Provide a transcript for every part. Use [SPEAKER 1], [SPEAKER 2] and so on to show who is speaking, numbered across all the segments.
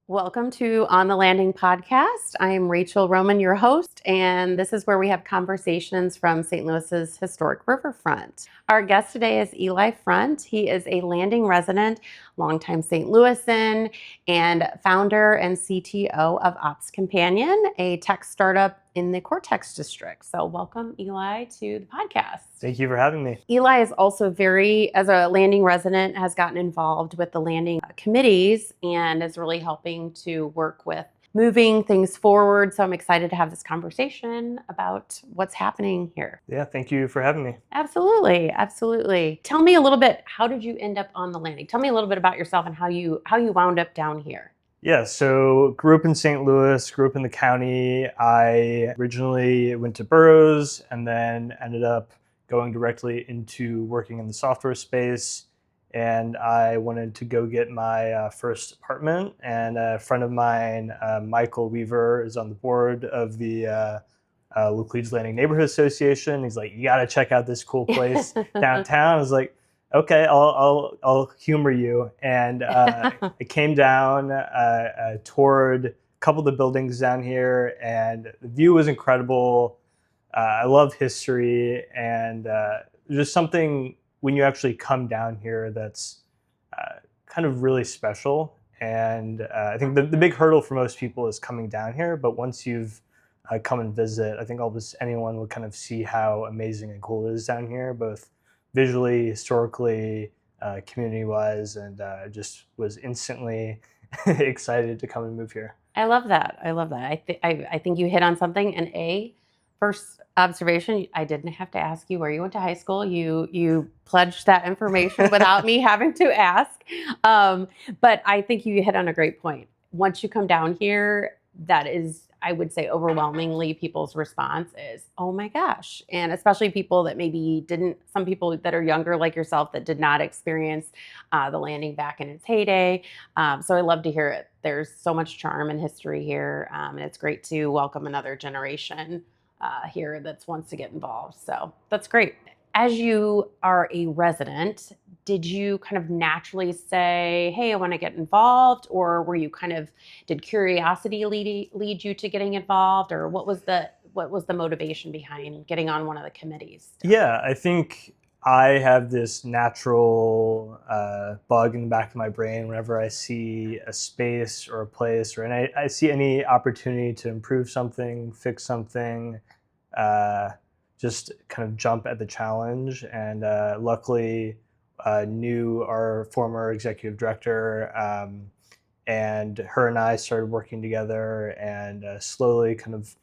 [SPEAKER 1] Welcome to On the Landing podcast. I'm Rachel Roman, your host, and this is where we have conversations from St. Louis's historic riverfront. Our guest today is Eli Front. He is a Landing resident, longtime St. Louisan, and founder and CTO of opsCompanion, a tech startup in the Cortex District. So welcome, Eli, to the podcast.
[SPEAKER 2] Thank you for having me.
[SPEAKER 1] Eli is also as a Landing resident, has gotten involved with the Landing committees and is really helping to work with moving things forward. So I'm excited to have this conversation about what's happening here.
[SPEAKER 2] Yeah, thank you for having me.
[SPEAKER 1] Absolutely, absolutely. Tell me a little bit, how did you end up on the Landing? Tell me a little bit about yourself and how you wound up down here.
[SPEAKER 2] Yeah, so grew up in St. Louis, grew up in the county. I originally went to Burroughs and then ended up going directly into working in the software space. And I wanted to go get my first apartment. And a friend of mine, Michael Weaver, is on the board of the Laclede's Landing Neighborhood Association. He's like, you got to check out this cool place downtown. I was like, okay, I'll humor you. And I came down, toured a couple of the buildings down here, and the view was incredible. I love history, and just something when you actually come down here that's kind of really special. And I think the big hurdle for most people is coming down here, but once you've come and visit, I think anyone will kind of see how amazing and cool it is down here, both visually, historically, community-wise, and just was instantly excited to come and move here.
[SPEAKER 1] I love that. I think you hit on something. And first observation, I didn't have to ask you where you went to high school. You pledged that information without me having to ask. But I think you hit on a great point. Once you come down here, that is, I would say, overwhelmingly people's response is, oh my gosh. And especially people that maybe some people that are younger like yourself that did not experience the Landing back in its heyday. So I love to hear it. There's so much charm and history here. And it's great to welcome another generation here that wants to get involved. So that's great. As you are a resident, did you kind of naturally say, hey, I want to get involved? Or did curiosity lead you to getting involved? Or what was the motivation behind getting on one of the committees?
[SPEAKER 2] Yeah, I think I have this natural bug in the back of my brain whenever I see a space or a place, or I see any opportunity to improve something, fix something, just kind of jump at the challenge. And luckily knew our former executive director, and her and I started working together, and slowly kind of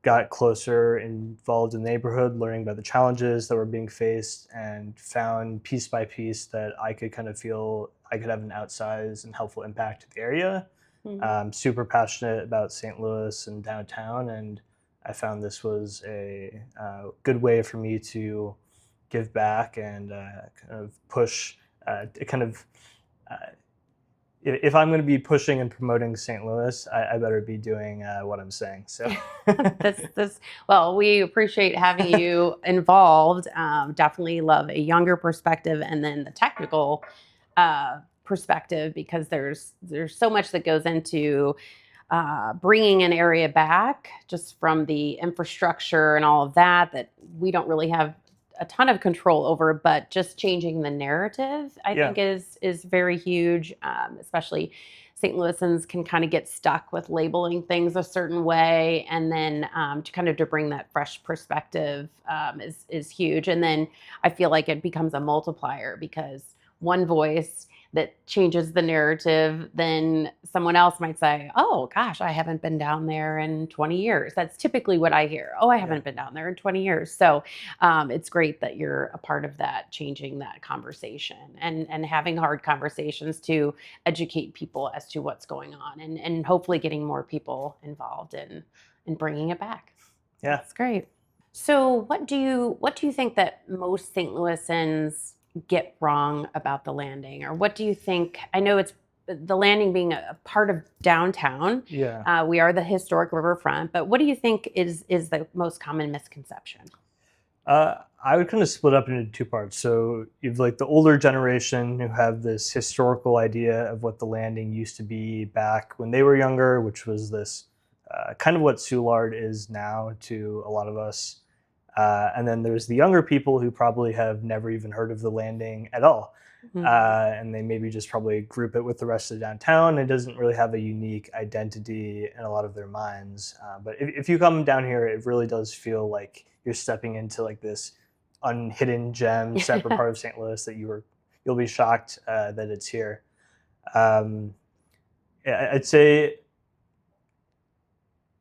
[SPEAKER 2] got closer, involved in the neighborhood, learning about the challenges that were being faced, and found piece by piece that I could kind of feel I could have an outsized and helpful impact to the area. Mm-hmm. Super passionate about St. Louis and downtown, and I found this was a good way for me to give back and kind of push, if I'm going to be pushing and promoting St. Louis, I better be doing what I'm saying. So,
[SPEAKER 1] well, we appreciate having you involved. Definitely love a younger perspective, and then the technical perspective, because there's so much that goes into bringing an area back, just from the infrastructure and all of that we don't really have a ton of control over, but just changing the narrative, I think is very huge. Especially St. Louisans can kind of get stuck with labeling things a certain way, and then to bring that fresh perspective is huge. And then I feel like it becomes a multiplier, because one voice that changes the narrative, then someone else might say, oh gosh, I haven't been down there in 20 years. That's typically what I hear. Oh, I haven't been down there in 20 years. So it's great that you're a part of that, changing that conversation and having hard conversations to educate people as to what's going on, and hopefully getting more people involved in bringing it back.
[SPEAKER 2] Yeah.
[SPEAKER 1] That's great. So what do you think that most St. Louisans get wrong about the Landing? Or what do you think? I know it's the Landing being a part of downtown.
[SPEAKER 2] Yeah.
[SPEAKER 1] We are the historic riverfront, but what do you think is the most common misconception?
[SPEAKER 2] I would kind of split up into two parts. So you've like the older generation who have this historical idea of what the landing used to be back when they were younger, which was this kind of what Soulard is now to a lot of us. And then there's the younger people who probably have never even heard of the landing at all.
[SPEAKER 1] Mhm.
[SPEAKER 2] And they maybe just probably group it with the rest of the downtown. It doesn't really have a unique identity in a lot of their minds. But if you come down here, it really does feel like you're stepping into like this unhidden gem, separate part of St. Louis that you'll be shocked that it's here. I'd say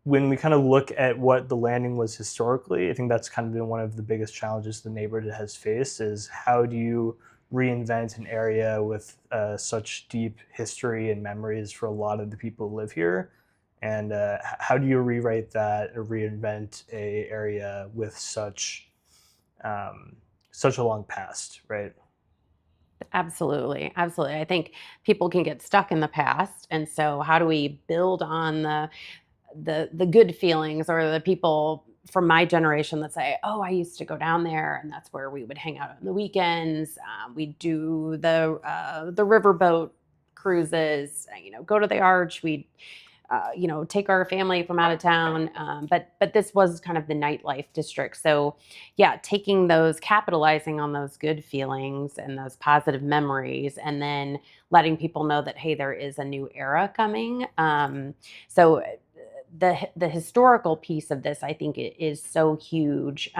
[SPEAKER 2] when we kind of look at what the landing was historically, I think that's kind of been one of the biggest challenges the neighborhood has faced is how do you reinvent an area with such deep history and memories for a lot of the people who live here? And how do you rewrite that or reinvent a area with such a long past, right?
[SPEAKER 1] Absolutely. Absolutely. I think people can get stuck in the past. And so how do we build on the good feelings or the people from my generation that say, oh, I used to go down there and that's where we would hang out on the weekends. We'd do the riverboat cruises, go to the Arch. We'd take our family from out of town. But this was kind of the nightlife district. So yeah, capitalizing on those good feelings and those positive memories, and then letting people know that, hey, there is a new era coming. So the historical piece of this, I think, is so huge.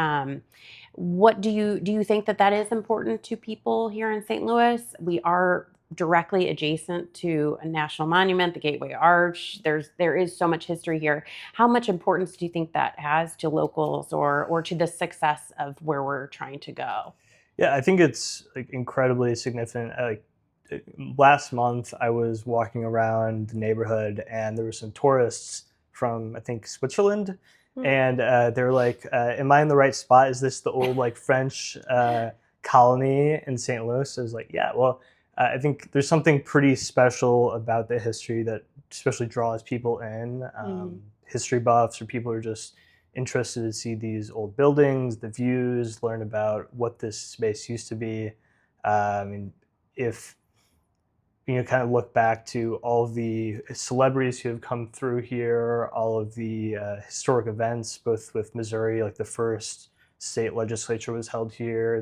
[SPEAKER 1] What do you think that is important to people here in St. Louis? We are directly adjacent to a national monument, the Gateway Arch. There is so much history here. How much importance do you think that has to locals or to the success of where we're trying to go?
[SPEAKER 2] Yeah, I think it's like incredibly significant. Last month, I was walking around the neighborhood, and there were some tourists from I think Switzerland, and they were like, "Am I in the right spot? Is this the old like French colony in St. Louis?" I was like, "Yeah." Well, I think there's something pretty special about the history that especially draws people in, history buffs or people who are just interested to see these old buildings, the views, learn about what this space used to be. I mean, if kind of look back to all of the celebrities who have come through here, all of the historic events, both with Missouri, like the first state legislature was held here.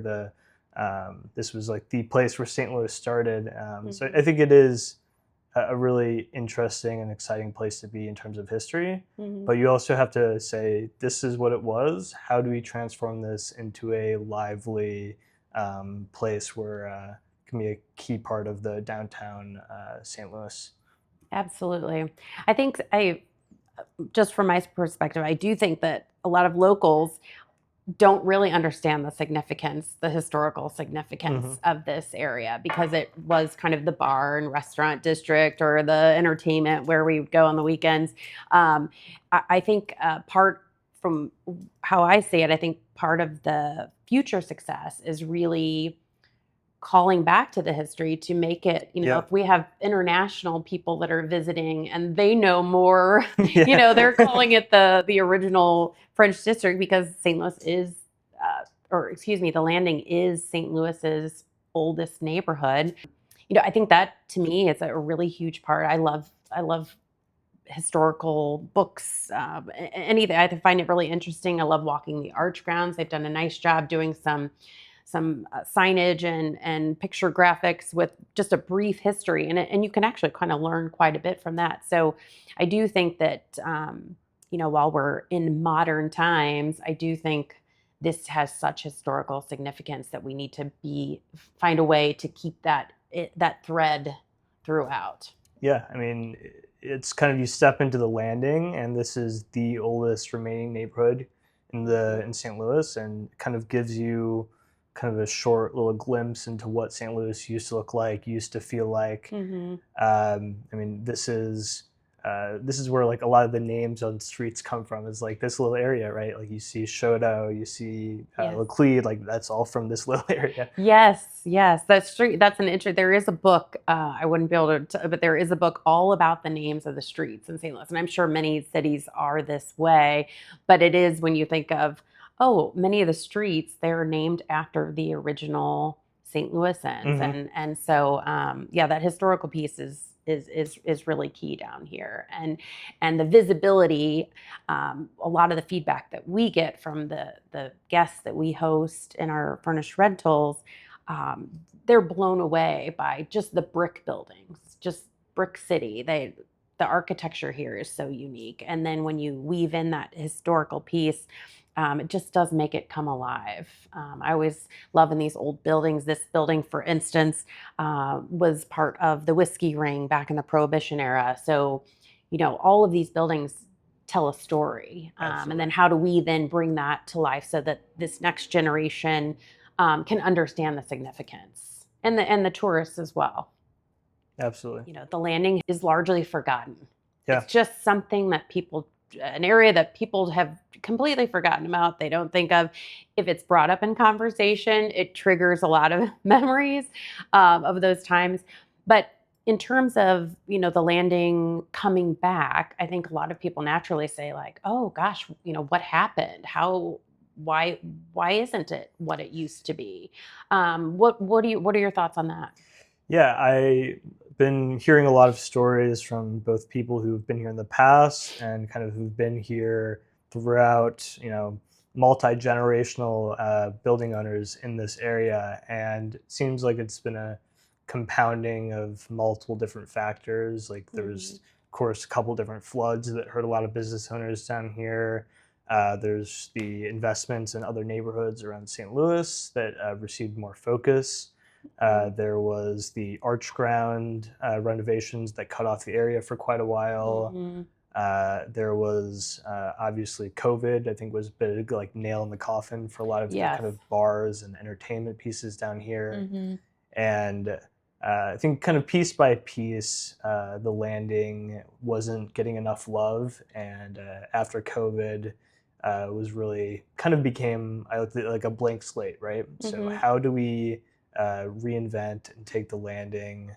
[SPEAKER 2] This was like the place where St. Louis started. So I think it is a really interesting and exciting place to be in terms of history. But you also have to say, this is what it was. How do we transform this into a lively place where can be a key part of the downtown St. Louis?
[SPEAKER 1] Absolutely. I think just from my perspective, I do think that a lot of locals don't really understand the historical significance of this area, because it was kind of the bar and restaurant district or the entertainment where we would go on the weekends. I think part from how I see it, I think part of the future success is really calling back to the history to make it, if we have international people that are visiting and they know more, they're calling it the original French district, because St. Louis is, the landing is St. Louis's oldest neighborhood. I think that to me is a really huge part. I love historical books, anything. I find it really interesting. I love walking the Arch grounds. They've done a nice job doing some signage and picture graphics with just a brief history in it. And you can actually kind of learn quite a bit from that. So I do think that, while we're in modern times, I do think this has such historical significance that we need to find a way to keep that thread throughout.
[SPEAKER 2] Yeah, I mean, it's kind of, you step into the landing and this is the oldest remaining neighborhood in St. Louis, and kind of gives you kind of a short little glimpse into what St. Louis used to look like, used to feel like. I mean, this is where like a lot of the names on streets come from, is like this little area, right? Like you see Shodo, you see Laclede, like that's all from this little area.
[SPEAKER 1] Yes, that's true. That's an interesting. There is a book. I wouldn't be able to, but there is a book all about the names of the streets in St. Louis, and I'm sure many cities are this way. But it is, when you think of Oh, many of the streets, they're named after the original St. Louisans.
[SPEAKER 2] Hmm.
[SPEAKER 1] And so yeah, that historical piece is really key down here. And the visibility, a lot of the feedback that we get from the guests that we host in our furnished rentals, um, they're blown away by just the brick buildings, just brick city. The architecture here is so unique. And then when you weave in that historical piece, it just does make it come alive. I always love in these old buildings. This building, for instance, was part of the whiskey ring back in the Prohibition era. So, all of these buildings tell a story. And
[SPEAKER 2] Absolutely.
[SPEAKER 1] then how do we then bring that to life so that this next generation can understand the significance, and the tourists as well.
[SPEAKER 2] Absolutely.
[SPEAKER 1] The landing is largely forgotten.
[SPEAKER 2] Yeah.
[SPEAKER 1] It's just something that an area that people have completely forgotten about. They don't think of. If it's brought up in conversation, it triggers a lot of memories of those times. But in terms of, the landing coming back, I think a lot of people naturally say like, oh gosh, what happened? Why isn't it what it used to be? What are your thoughts on that?
[SPEAKER 2] Yeah, I've been hearing a lot of stories from both people who've been here in the past and kind of who've been here throughout, multi-generational building owners in this area. And it seems like it's been a compounding of multiple different factors. Like there was,
[SPEAKER 1] Mhm.
[SPEAKER 2] of course, a couple different floods that hurt a lot of business owners down here. There's the investments in other neighborhoods around St. Louis that received more focus. There was the arch ground renovations that cut off the area for quite a while.
[SPEAKER 1] Mhm.
[SPEAKER 2] There was obviously COVID. I think was a big like nail in the coffin for a lot of the
[SPEAKER 1] Yes.
[SPEAKER 2] kind of bars and entertainment pieces down here.
[SPEAKER 1] Mhm.
[SPEAKER 2] And I think kind of piece by piece, the landing wasn't getting enough love. And after COVID, was really kind of became I looked at it like a blank slate, right? So
[SPEAKER 1] Mhm.
[SPEAKER 2] how do we reinvent and take the landing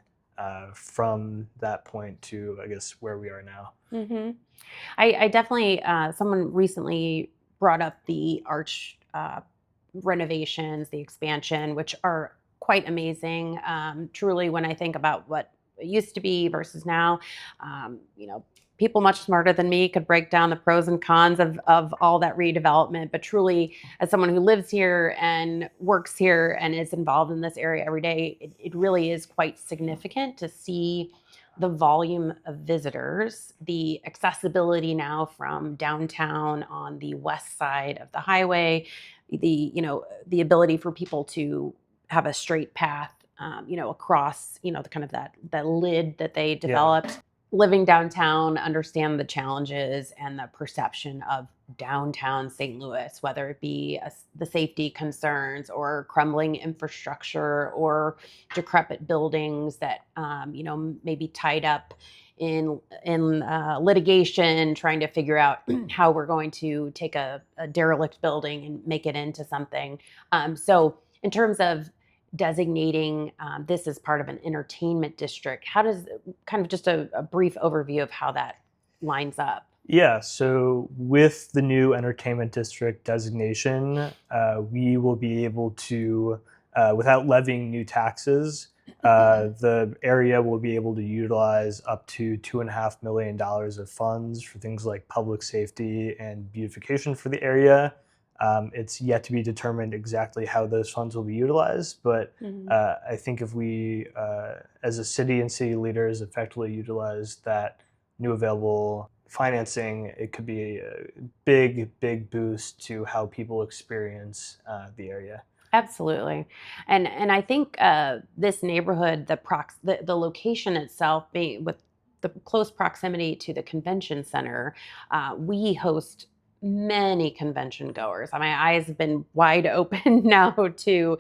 [SPEAKER 2] from that point to I guess where we are now?
[SPEAKER 1] Mhm. I definitely, someone recently brought up the arch renovations, the expansion, which are quite amazing. Truly, when I think about what it used to be versus now, people much smarter than me could break down the pros and cons of all that redevelopment. But truly, as someone who lives here and works here and is involved in this area every day, it really is quite significant to see the volume of visitors, the accessibility now from downtown on the west side of the highway, the ability for people to have a straight path, across, the kind of that lid that they
[SPEAKER 2] Yeah,
[SPEAKER 1] developed. Living downtown, understand the challenges and the perception of downtown St. Louis, whether it be the safety concerns or crumbling infrastructure or decrepit buildings that may be tied up in litigation, trying to figure out how we're going to take a derelict building and make it into something. So in terms of designating this as part of an entertainment district, how does kind of just a brief overview of how that lines up?
[SPEAKER 2] yeah. So with the new entertainment district designation, we will be able to, without levying new taxes, the area will be able to utilize up to $2.5 million of funds for things like public safety and beautification for the area. It's yet to be determined exactly how those funds will be utilized, but
[SPEAKER 1] Mhm.
[SPEAKER 2] I think if we, as a city and city leaders, effectively utilize that new available financing, it could be a big, big boost to how people experience the area.
[SPEAKER 1] Absolutely, and I think this neighborhood, the location itself, being with the close proximity to the convention center, we host many convention goers. My eyes have been wide open now to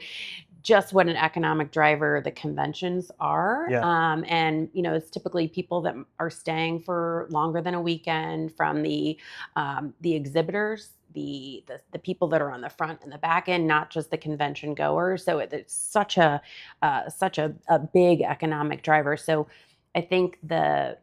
[SPEAKER 1] just what an economic driver the conventions are.
[SPEAKER 2] Yeah,
[SPEAKER 1] And, it's typically people that are staying for longer than a weekend, from the exhibitors, the people that are on the front and the back end, not just the convention goers. So it's such a big economic driver. So I think the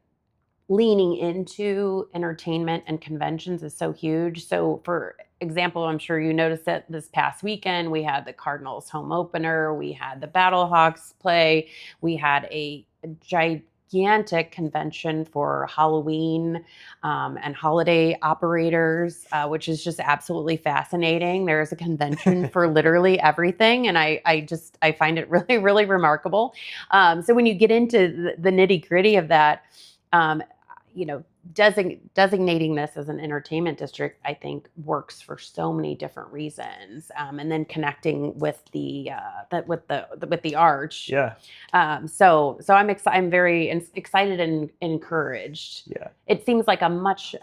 [SPEAKER 1] leaning into entertainment and conventions is so huge. So, for example, I'm sure you noticed that this past weekend we had the Cardinals home opener, we had the Battlehawks play, we had a gigantic convention for Halloween and holiday operators, which is just absolutely fascinating. There's a convention for literally everything, and I find it really, really remarkable. So when you get into the nitty gritty of that, um, you know, designating this as an entertainment district, I think works for so many different reasons. And then connecting with with the arch.
[SPEAKER 2] Yeah.
[SPEAKER 1] So I'm very excited and encouraged.
[SPEAKER 2] Yeah.
[SPEAKER 1] It seems like a much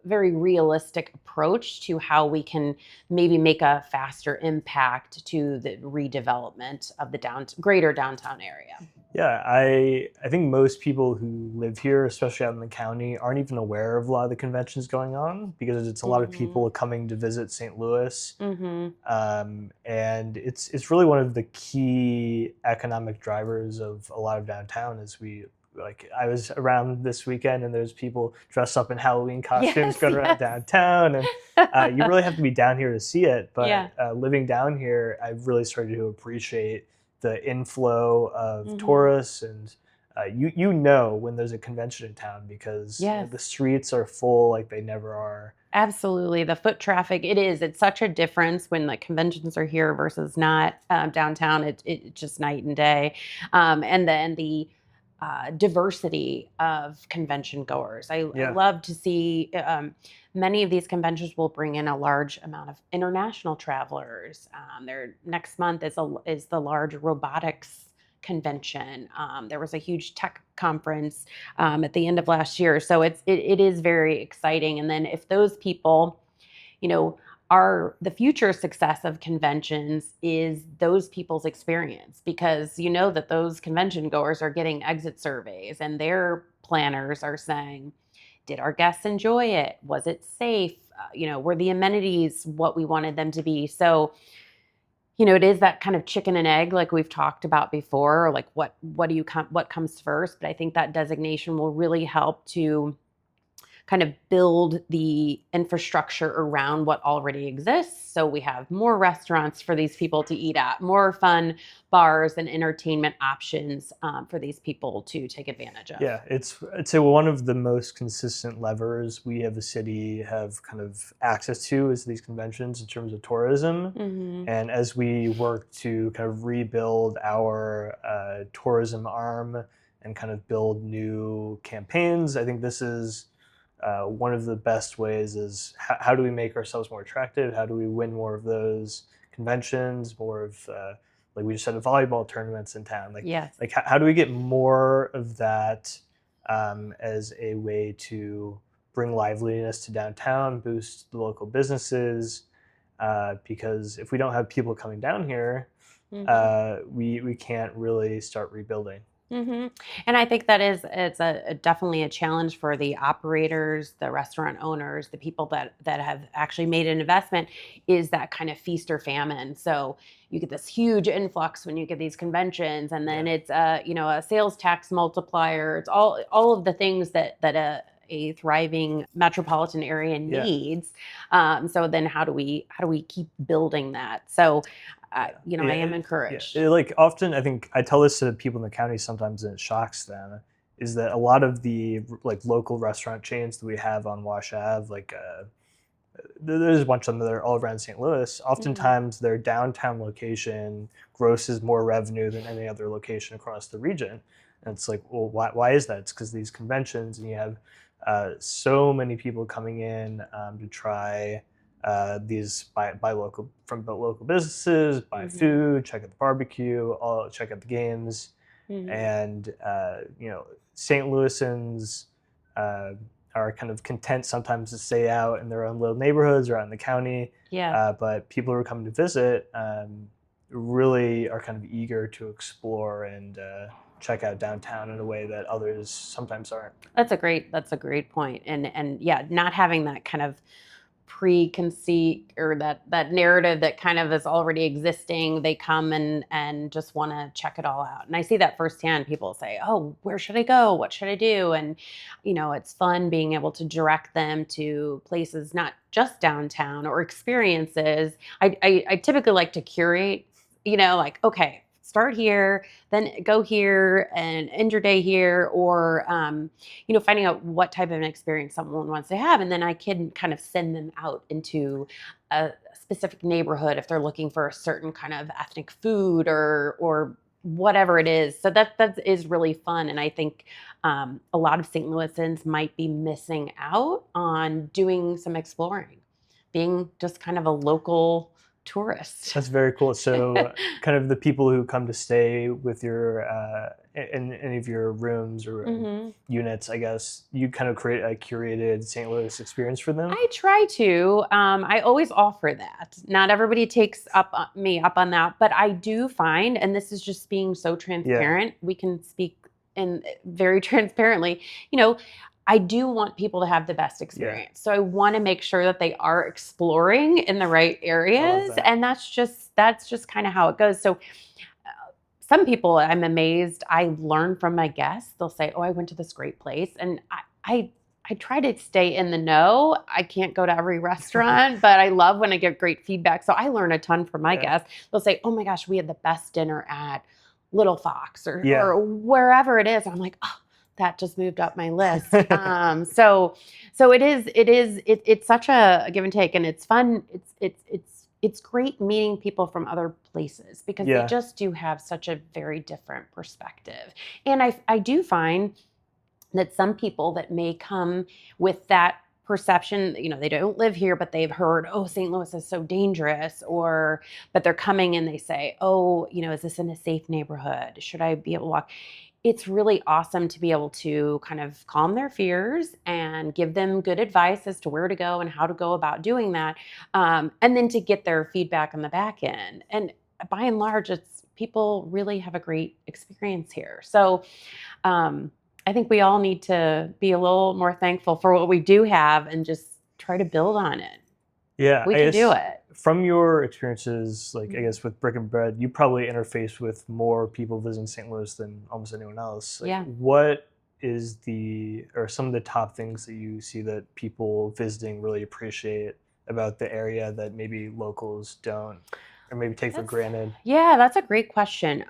[SPEAKER 1] very realistic approach to how we can maybe make a faster impact to the redevelopment of the greater downtown area.
[SPEAKER 2] Yeah, I think most people who live here, especially out in the county, aren't even aware of a lot of the conventions going on because it's a lot of people coming to visit St. Louis, and it's really one of the key economic drivers of a lot of downtown. As we like, I was around this weekend, and there's people dressed up in Halloween costumes going around downtown, and you really have to be down here to see it. But living down here, I've really started to appreciate the inflow of tourists, and you know when there's a convention in town because the streets are full like they never are.
[SPEAKER 1] Absolutely. The foot traffic, it's such a difference when the conventions are here versus not downtown. It's just night and day. And then the diversity of convention goers. I love to see many of these conventions will bring in a large amount of international travelers. Next month is the large robotics convention. There was a huge tech conference at the end of last year, so it is very exciting. And then if those people, are the future success of conventions is those people's experience, because that those convention goers are getting exit surveys and their planners are saying, did our guests enjoy it? Was it safe? Were the amenities what we wanted them to be? So, it is that kind of chicken and egg, like we've talked about before, or like what comes first? But I think that designation will really help to kind of build the infrastructure around what already exists. So we have more restaurants for these people to eat at, more fun bars and entertainment options for these people to take advantage of.
[SPEAKER 2] Yeah, I'd say one of the most consistent levers we as a city have kind of access to is these conventions in terms of tourism. And as we work to kind of rebuild our tourism arm and kind of build new campaigns, I think this is one of the best ways is how do we make ourselves more attractive? How do we win more of those conventions, more of like we just had a volleyball tournaments in town. Like how do we get more of that as a way to bring liveliness to downtown, boost the local businesses? Because if we don't have people coming down here, we can't really start rebuilding.
[SPEAKER 1] And I think it's definitely a challenge for the operators, the restaurant owners, the people that have actually made an investment, is that kind of feast or famine. So you get this huge influx when you get these conventions, and then it's a sales tax multiplier. It's all of the things that a thriving metropolitan area needs. So then how do we keep building that? So I am encouraged.
[SPEAKER 2] Like often, I think I tell this to people in the county sometimes, and it shocks them, is that a lot of the like local restaurant chains that we have on Wash Ave, like there's a bunch of them that are all around St. Louis. Oftentimes, their downtown location grosses more revenue than any other location across the region. And it's like, well, why is that? It's because these conventions, and you have so many people coming in to try these buy local from local businesses, buy food, check out the barbecue, check out the games, and St. Louisans are kind of content sometimes to stay out in their own little neighborhoods or out in the county. But people who are coming to visit really are kind of eager to explore and check out downtown in a way that others sometimes aren't.
[SPEAKER 1] That's a great point. And not having that kind of preconceit or that narrative that kind of is already existing. They come and just want to check it all out. And I see that firsthand. People say, oh, where should I go? What should I do? And, it's fun being able to direct them to places, not just downtown or experiences. I typically like to curate, like, okay, start here, then go here and end your day here, or, finding out what type of an experience someone wants to have. And then I can kind of send them out into a specific neighborhood if they're looking for a certain kind of ethnic food or whatever it is. So that is really fun. And I think a lot of St. Louisans might be missing out on doing some exploring, being just kind of a local tourist.
[SPEAKER 2] That's very cool. So kind of the people who come to stay with your in any of your rooms or units, I guess, you kind of create a curated St. Louis experience for them?
[SPEAKER 1] I try to. I always offer that. Not everybody takes me up on that, but I do find, and this is just being so transparent, we can speak in very transparently, I do want people to have the best experience. So I want to make sure that they are exploring in the right areas. And that's just kind of how it goes. So some people, I'm amazed, I learn from my guests. They'll say, oh, I went to this great place. And I try to stay in the know. I can't go to every restaurant, but I love when I get great feedback. So I learn a ton from my guests. They'll say, oh my gosh, we had the best dinner at Little Fox or wherever it is. I'm like, oh, that just moved up my list. So it's such a give and take, and it's fun. It's great meeting people from other places because they just do have such a very different perspective. And I do find that some people that may come with that perception, they don't live here, but they've heard, oh, St. Louis is so dangerous, but they're coming and they say, oh, is this in a safe neighborhood? Should I be able to walk? It's really awesome to be able to kind of calm their fears and give them good advice as to where to go and how to go about doing that. And then to get their feedback on the back end. And by and large, people really have a great experience here. So I think we all need to be a little more thankful for what we do have and just try to build on it.
[SPEAKER 2] Yeah,
[SPEAKER 1] we can do it.
[SPEAKER 2] From your experiences, I guess with Brick and Bread, you probably interface with more people visiting St. Louis than almost anyone else. What is some of the top things that you see that people visiting really appreciate about the area that maybe locals don't, or maybe take for granted?
[SPEAKER 1] Yeah, that's a great question.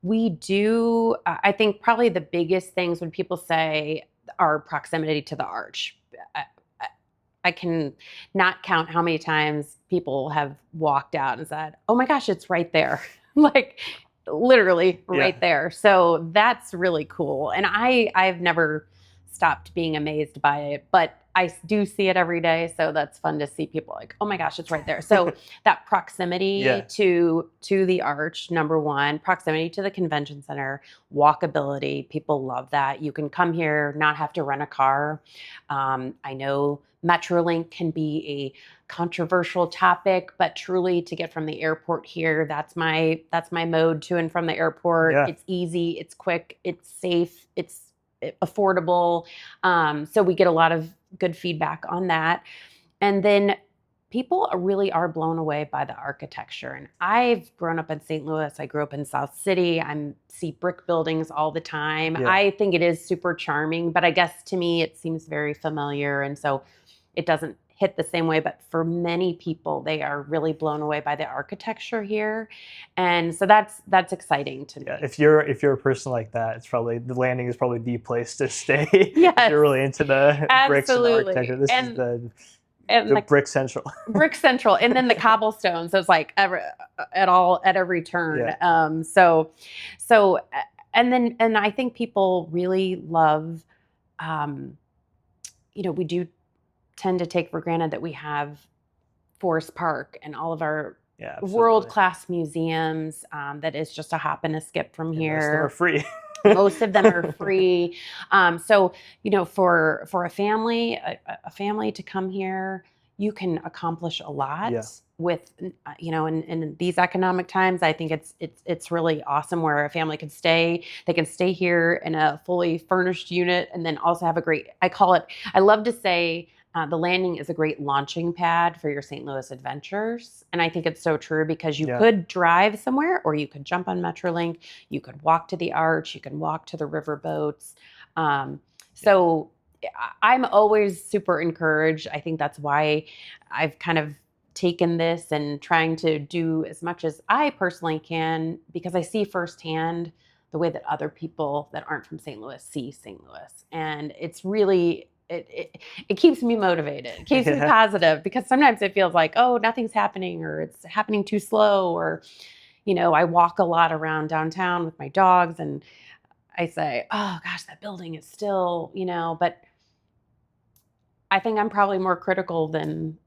[SPEAKER 1] We do, I think probably the biggest things when people say our proximity to the arch. I can not count how many times people have walked out and said, oh my gosh, it's right there. Literally right there. So that's really cool. And I've never stopped being amazed by it, but I do see it every day. So that's fun to see people like, oh my gosh, it's right there. So that proximity to the arch, number one, proximity to the convention center, walkability. People love that. You can come here, not have to rent a car. I know Metrolink can be a controversial topic, but truly to get from the airport here, that's my mode to and from the airport. It's easy, it's quick, it's safe, it's affordable. So we get a lot of good feedback on that. And then people really are blown away by the architecture. And I've grown up in St. Louis. I grew up in South City. I see brick buildings all the time. I think it is super charming, but I guess to me it seems very familiar. And so it doesn't hit the same way, but for many people, they are really blown away by the architecture here. And so that's exciting to me.
[SPEAKER 2] If you're a person like that, it's probably the Landing is probably the place to stay. If you're really into the bricks and the architecture. This is the Brick Central.
[SPEAKER 1] Brick Central. And then the cobblestones. So it's like at every turn. And I think people really love, we do tend to take for granted that we have Forest Park and all of our world-class museums that is just a hop and a skip from here.
[SPEAKER 2] Most of them are free.
[SPEAKER 1] Most of them are free. So, for a family to come here, you can accomplish a lot with, in these economic times. I think it's really awesome where a family can stay. They can stay here in a fully furnished unit and then also have I love to say, the landing is a great launching pad for your St. Louis adventures. And I think it's so true because you could drive somewhere or you could jump on Metrolink. You could walk to the Arch. You can walk to the river boats. So I'm always super encouraged. I think that's why I've kind of taken this and trying to do as much as I personally can because I see firsthand the way that other people that aren't from St. Louis see St. Louis. And it's really, it keeps me motivated. It keeps me positive because sometimes it feels like, oh, nothing's happening or it's happening too slow or, I walk a lot around downtown with my dogs and I say, oh gosh, that building is still, but I think I'm probably more critical than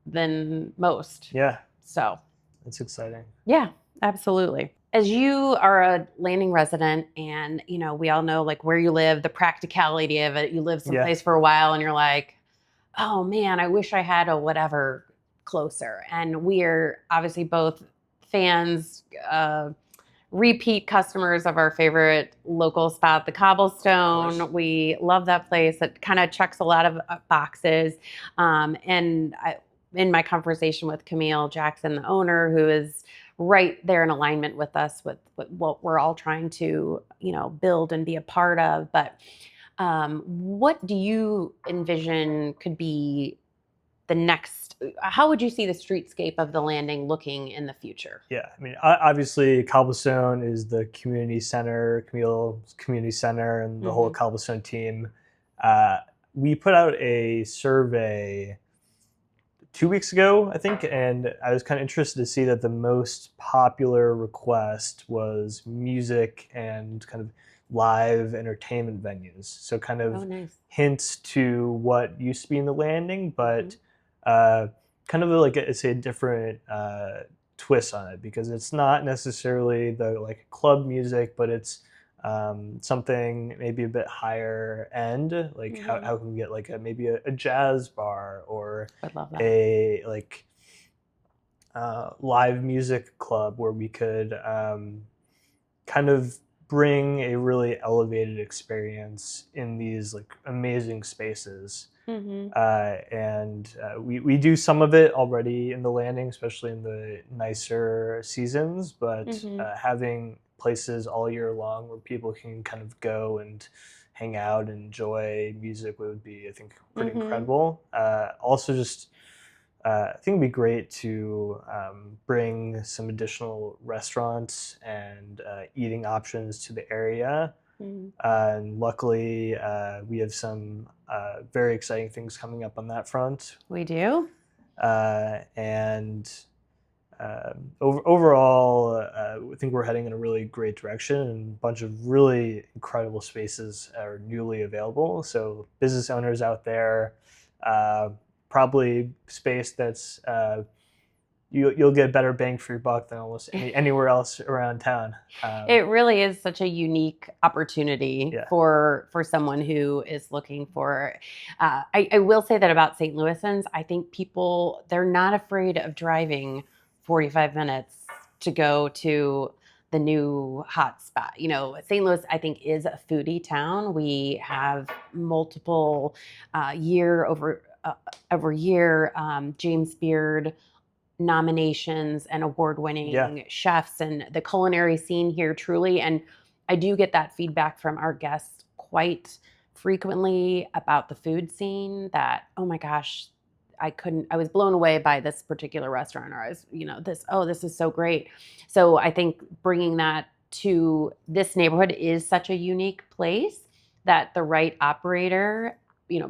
[SPEAKER 1] most.
[SPEAKER 2] Yeah.
[SPEAKER 1] So
[SPEAKER 2] that's exciting.
[SPEAKER 1] Yeah, absolutely. As you are a landing resident and, we all know like where you live, the practicality of it, you live someplace for a while and you're like, oh man, I wish I had a whatever closer. And we're obviously both fans, repeat customers of our favorite local spot, the Cobblestone. We love that place. It kind of checks a lot of boxes. In my conversation with Camille Jackson, the owner, who is right there in alignment with us with what we're all trying to, build and be a part of. But what do you envision could be the next, how would you see the streetscape of the landing looking in the future?
[SPEAKER 2] Yeah, I mean, obviously Cobblestone is the community center, Camille's community center, and the whole Cobblestone team. We put out a survey 2 weeks ago, I think, and I was kind of interested to see that the most popular request was music and kind of live entertainment venues. So kind of hints to what used to be in the landing, but kind of like it's a different twist on it because it's not necessarily the like club music, but it's something maybe a bit higher end. Like how can we get like maybe a jazz bar or a like live music club where we could kind of bring a really elevated experience in these like amazing spaces. We do some of it already in the landing, especially in the nicer seasons, but having places all year long where people can kind of go and hang out and enjoy music would be, I think, pretty incredible. Also just I think it'd be great to bring some additional restaurants and eating options to the area. And luckily, we have some very exciting things coming up on that front.
[SPEAKER 1] We do.
[SPEAKER 2] Overall, I think we're heading in a really great direction, and a bunch of really incredible spaces are newly available. So business owners out there, probably space that's you'll get better bang for your buck than almost anywhere else around town.
[SPEAKER 1] It really is such a unique opportunity for someone who is looking for. I will say that about St. Louisans, I think people, they're not afraid of driving 45 minutes to go to the new hot spot. St. Louis, I think, is a foodie town. We have multiple year over year James Beard nominations and award-winning chefs and the culinary scene here truly. And I do get that feedback from our guests quite frequently about the food scene that, oh my gosh, I was blown away by this particular restaurant, or I was, this is so great. So I think bringing that to this neighborhood is such a unique place that the right operator,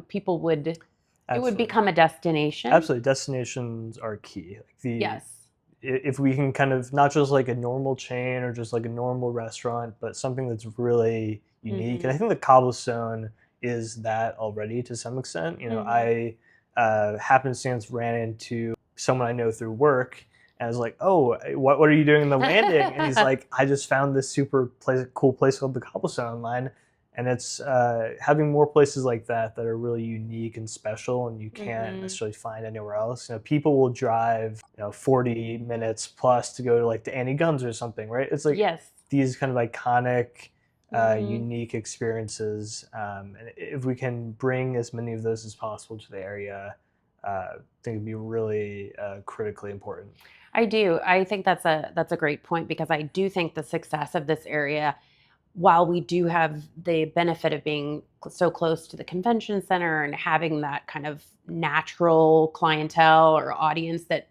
[SPEAKER 1] people would, it would become a destination.
[SPEAKER 2] Absolutely. Destinations are key. If we can kind of not just like a normal chain or just like a normal restaurant, but something that's really unique. And I think the Cobblestone is that already to some extent. I happenstance ran into someone I know through work and I was like, oh, what are you doing in the landing? And he's like, I just found this super cool place called the Cobblestone online. And it's having more places like that that are really unique and special and you can't necessarily find anywhere else. People will drive 40 minutes plus to go to like the Annie Gunn's or something, right? It's like these kind of iconic, unique experiences. And if we can bring as many of those as possible to the area, think would be really critically important.
[SPEAKER 1] I do. I think that's a great point, because I do think the success of this area, while we do have the benefit of being so close to the convention center and having that kind of natural clientele or audience that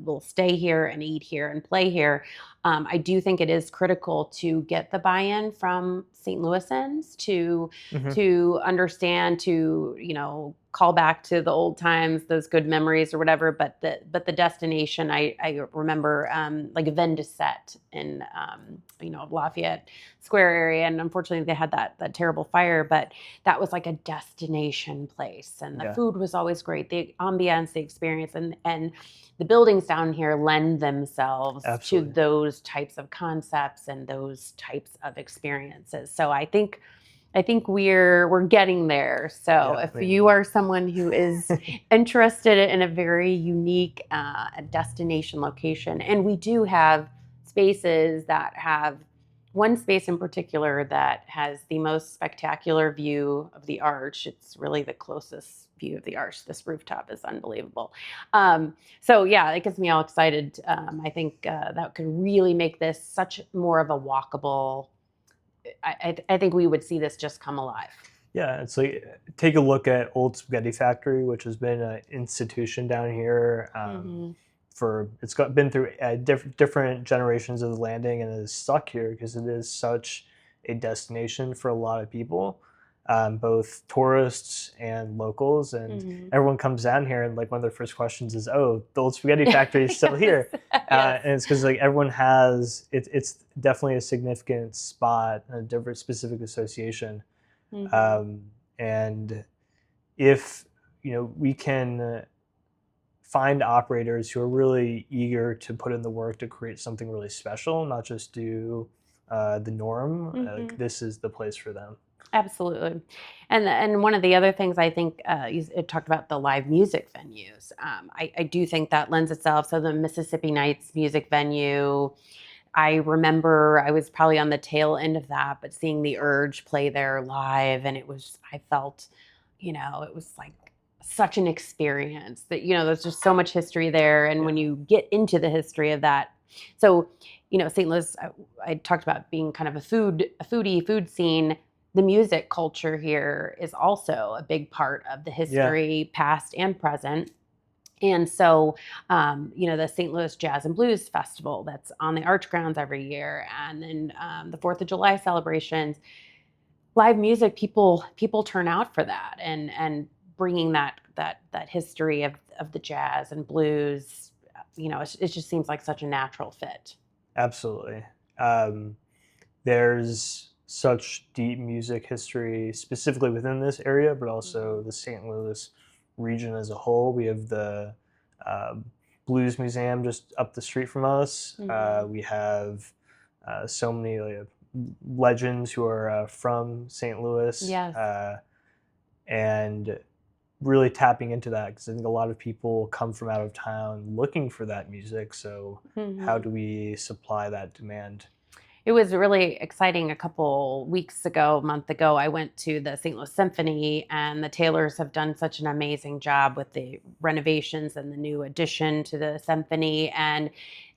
[SPEAKER 1] will stay here and eat here and play here, I do think it is critical to get the buy-in from St. Louisans
[SPEAKER 2] Hmm.
[SPEAKER 1] to understand, to call back to the old times, those good memories or whatever. But the destination, I remember like a Vin de Set in Lafayette Square area, and unfortunately they had that terrible fire, but that was like a destination place, and the
[SPEAKER 2] Yeah,
[SPEAKER 1] food was always great, the ambiance, the experience, and the buildings down here lend themselves to
[SPEAKER 2] absolutely.
[SPEAKER 1] those types of concepts and those types of experiences. So I think we're getting there. So
[SPEAKER 2] Yeah,
[SPEAKER 1] if
[SPEAKER 2] I
[SPEAKER 1] you
[SPEAKER 2] mean,
[SPEAKER 1] are someone who is interested in a very unique destination location, and we do have spaces that have one space in particular that has the most spectacular view of the arch. It's really the closest view of the arch. This rooftop is unbelievable. So yeah, it gets me all excited. I think that could really make this such more of a walkable. I think we would see this just come alive.
[SPEAKER 2] yeah, it's like take a look at Old Spaghetti Factory, which has been an institution down here
[SPEAKER 1] Hmm.
[SPEAKER 2] for been through different generations of the landing and is stuck here because it is such a destination for a lot of people, both tourists and locals, and
[SPEAKER 1] Hmm.
[SPEAKER 2] everyone comes down here and like one of their first questions is, "Oh, the Old Spaghetti Factory is still
[SPEAKER 1] Yes.
[SPEAKER 2] here."
[SPEAKER 1] Yes.
[SPEAKER 2] And it's because like everyone has it's definitely a significant spot, a different specific association,
[SPEAKER 1] Hmm.
[SPEAKER 2] um, and if we can find operators who are really eager to put in the work to create something really special, not just do the norm,
[SPEAKER 1] Hmm.
[SPEAKER 2] this is the place for them.
[SPEAKER 1] Absolutely. And one of the other things I think you talked about, the live music venues. I do think that lends itself. So the Mississippi Nights music venue, I remember I was probably on the tail end of that, but seeing the Urge play there live, and I felt, it was like such an experience that, there's just so much history there. And when
[SPEAKER 2] Yeah.
[SPEAKER 1] you get into the history of that, so, St. Louis, I talked about being kind of a foodie food scene. The music culture here is also a big part of the
[SPEAKER 2] Yeah.
[SPEAKER 1] history, past and present. And so, the St. Louis Jazz and Blues Festival that's on the Arch Grounds every year, and then the Fourth of July celebrations, live music, people turn out for that, and bringing that history of the jazz and blues. It just seems like such a natural fit.
[SPEAKER 2] Absolutely. Um, there's such deep music history specifically within this area, but also
[SPEAKER 1] Mhm.
[SPEAKER 2] the St. Louis region as a whole. We have the uh, Blues Museum just up the street from us.
[SPEAKER 1] Mhm.
[SPEAKER 2] We have so many like, legends who are from St. Louis,
[SPEAKER 1] Yes.
[SPEAKER 2] and really tapping into that because I think a lot of people come from out of town looking for that music. So, how
[SPEAKER 1] Mhm.
[SPEAKER 2] do we supply that demand?
[SPEAKER 1] It was really exciting. A couple weeks ago, a month ago, I went to the St. Louis Symphony, and the Taylors have done such an amazing job with the renovations and the new addition to the symphony. And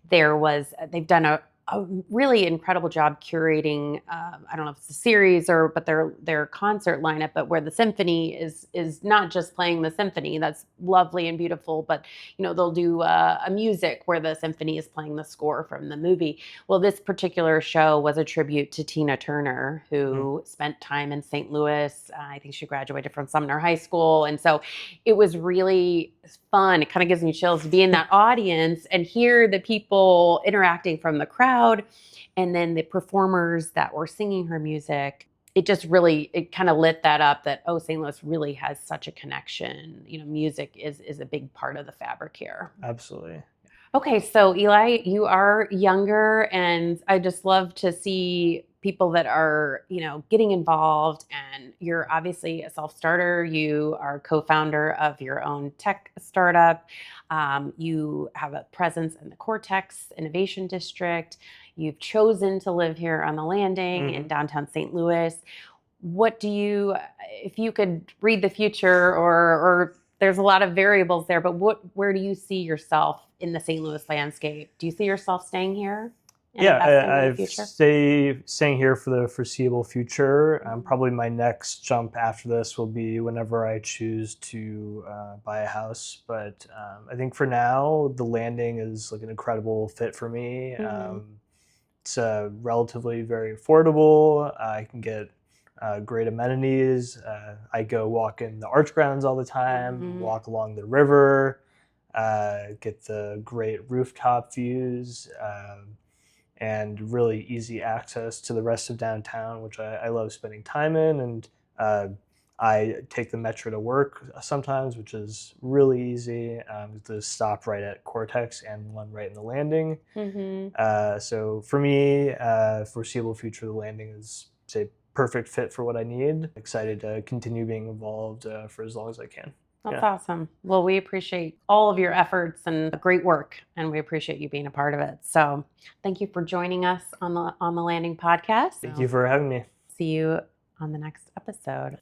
[SPEAKER 1] they've done a really incredible job curating. I don't know if it's a series but their concert lineup, but where the symphony is not just playing the symphony. That's lovely and beautiful, but they'll do a music where the symphony is playing the score from the movie. Well, this particular show was a tribute to Tina Turner,
[SPEAKER 2] Mm.
[SPEAKER 1] who spent time in St. Louis. I think she graduated from Sumner High School. And so it was really fun. It kind of gives me chills to be in that audience and hear the people interacting from the crowd, and then the performers that were singing her music. It kind of lit that up, that, oh, St. Louis really has such a connection. Music is a big part of the fabric here.
[SPEAKER 2] Absolutely.
[SPEAKER 1] Okay, so Eli, you are younger, and I just love to see people that are, getting involved. And you're obviously a self-starter. You are co-founder of your own tech startup. You have a presence in the Cortex Innovation District. You've chosen to live here on the Landing in
[SPEAKER 2] Hmm.
[SPEAKER 1] downtown St. Louis. What do you, if you could read the future or there's a lot of variables there, but where do you see yourself in the St. Louis landscape? Do you see yourself staying here and investing in the
[SPEAKER 2] I've
[SPEAKER 1] future?
[SPEAKER 2] staying here for the foreseeable future. Probably my next jump after this will be whenever I choose to buy a house. But I think for now, the Landing is like an incredible fit for me. It's relatively very affordable. I can get great amenities. I go walk in the arch grounds all the time, walk along the river, get the great rooftop views, and really easy access to the rest of downtown, which I love spending time in. And I take the metro to work sometimes, which is really easy. To stop right at Cortex and one right in the Landing. So for me, foreseeable future, the Landing is, say, perfect fit for what I need. Excited to continue being involved for as long as I can.
[SPEAKER 1] That's awesome. Well, we appreciate all of your efforts and great work, and we appreciate you being a part of it. So thank you for joining us on the Landing podcast.
[SPEAKER 2] Thank you for having me.
[SPEAKER 1] See you on the next episode.